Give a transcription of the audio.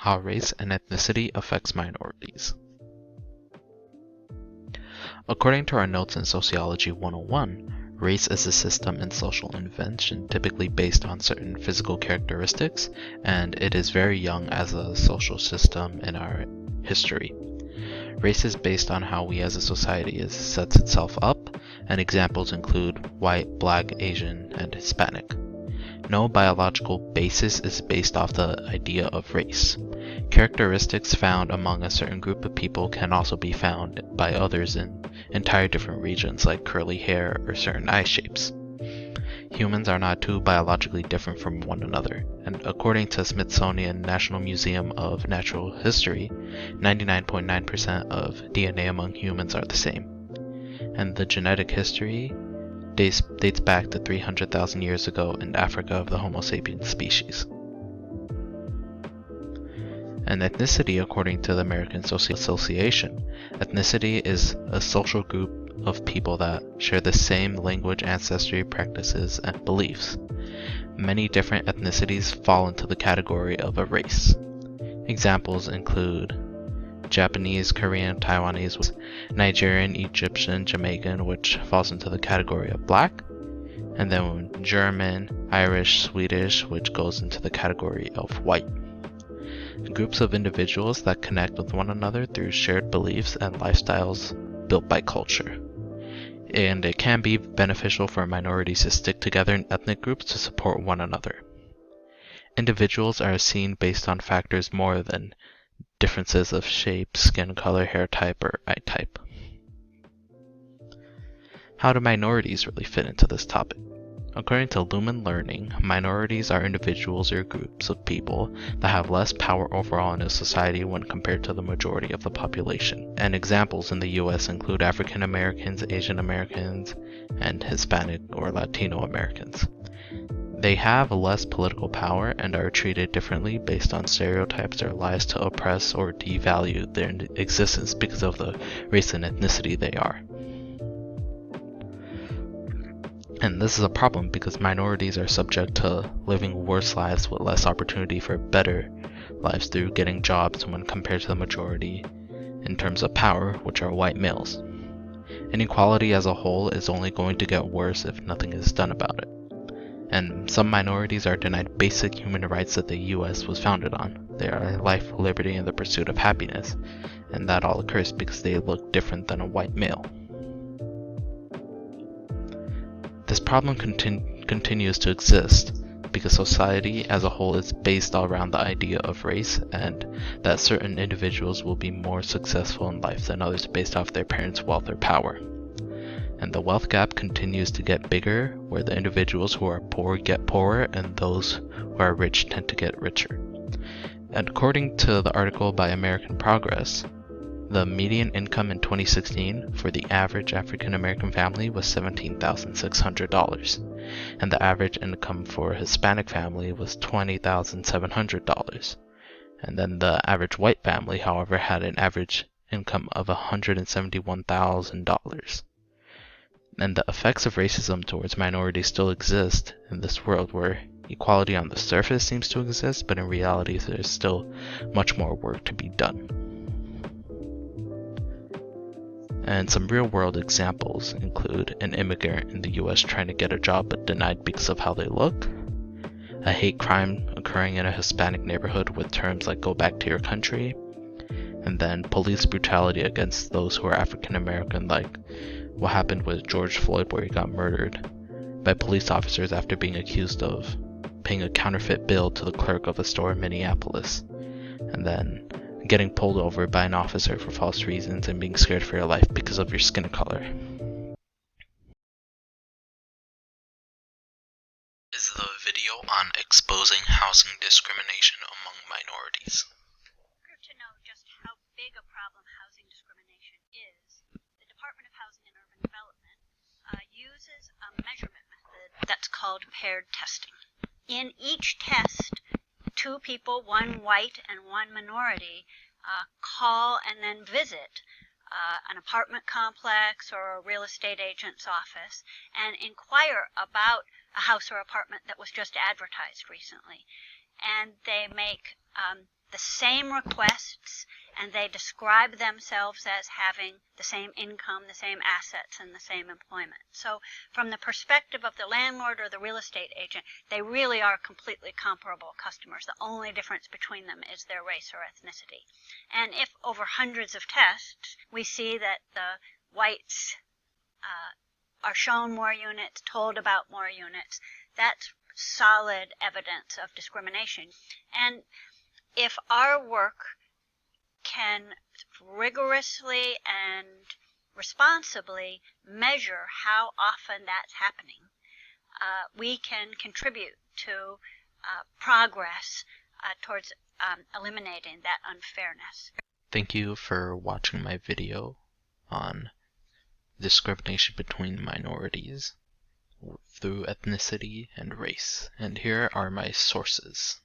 how race and ethnicity affects minorities. According to our notes in Sociology 101, race is a system and social invention typically based on certain physical characteristics, and it is very young as a social system in our history. Race is based on how we as a society sets itself up, and examples include white, black, Asian, and Hispanic. No biological basis is based off the idea of race. Characteristics found among a certain group of people can also be found by others in entire different regions, like curly hair or certain eye shapes. Humans are not too biologically different from one another, and according to Smithsonian National Museum of Natural History, 99.9% of DNA among humans are the same. And the genetic history dates back to 300,000 years ago in Africa of the Homo sapiens species. And ethnicity, according to the American Association, ethnicity is a social group of people that share the same language, ancestry, practices, and beliefs. Many different ethnicities fall into the category of a race. Examples include Japanese, Korean, Taiwanese, Nigerian, Egyptian, Jamaican, which falls into the category of black, and then German, Irish, Swedish, which goes into the category of white. Groups of individuals that connect with one another through shared beliefs and lifestyles built by culture. And it can be beneficial for minorities to stick together in ethnic groups to support one another. Individuals are seen based on factors more than differences of shape, skin color, hair type, or eye type. How do minorities really fit into this topic? According to Lumen Learning, minorities are individuals or groups of people that have less power overall in a society when compared to the majority of the population. And examples in the US include African Americans, Asian Americans, and Hispanic or Latino Americans. They have less political power and are treated differently based on stereotypes or lies to oppress or devalue their existence because of the race and ethnicity they are. And this is a problem because minorities are subject to living worse lives with less opportunity for better lives through getting jobs when compared to the majority in terms of power, which are white males. Inequality as a whole is only going to get worse if nothing is done about it. And some minorities are denied basic human rights that the US was founded on. They are life, liberty, and the pursuit of happiness, and that all occurs because they look different than a white male. This problem continues to exist because society as a whole is based around the idea of race and that certain individuals will be more successful in life than others based off their parents' wealth or power. And the wealth gap continues to get bigger, where the individuals who are poor get poorer and those who are rich tend to get richer. And according to the article by American Progress, the median income in 2016 for the average African American family was $17,600, and the average income for a Hispanic family was $20,700. And then the average white family, however, had an average income of $171,000. And the effects of racism towards minorities still exist in this world where equality on the surface seems to exist, but in reality there's still much more work to be done. And some real-world examples include an immigrant in the US trying to get a job but denied because of how they look, a hate crime occurring in a Hispanic neighborhood with terms like "go back to your country," and then police brutality against those who are African American, like what happened with George Floyd, where he got murdered by police officers after being accused of paying a counterfeit bill to the clerk of a store in Minneapolis, and then getting pulled over by an officer for false reasons and being scared for your life because of your skin color. Is the video on exposing housing discrimination among minorities. To know just how big a problem housing discrimination is, the Department of Housing and Urban Development uses a measurement method that's called paired testing. In each test, two people, one white and one minority, call and then visit an apartment complex or a real estate agent's office and inquire about a house or apartment that was just advertised recently. And they make the same requests, and they describe themselves as having the same income, the same assets, and the same employment. So from the perspective of the landlord or the real estate agent, they really are completely comparable customers. The only difference between them is their race or ethnicity. And if over hundreds of tests, we see that the whites are shown more units, told about more units, that's solid evidence of discrimination. And if our work can rigorously and responsibly measure how often that's happening, we can contribute to progress towards eliminating that unfairness. Thank you for watching my video on discrimination between minorities through ethnicity and race. And here are my sources.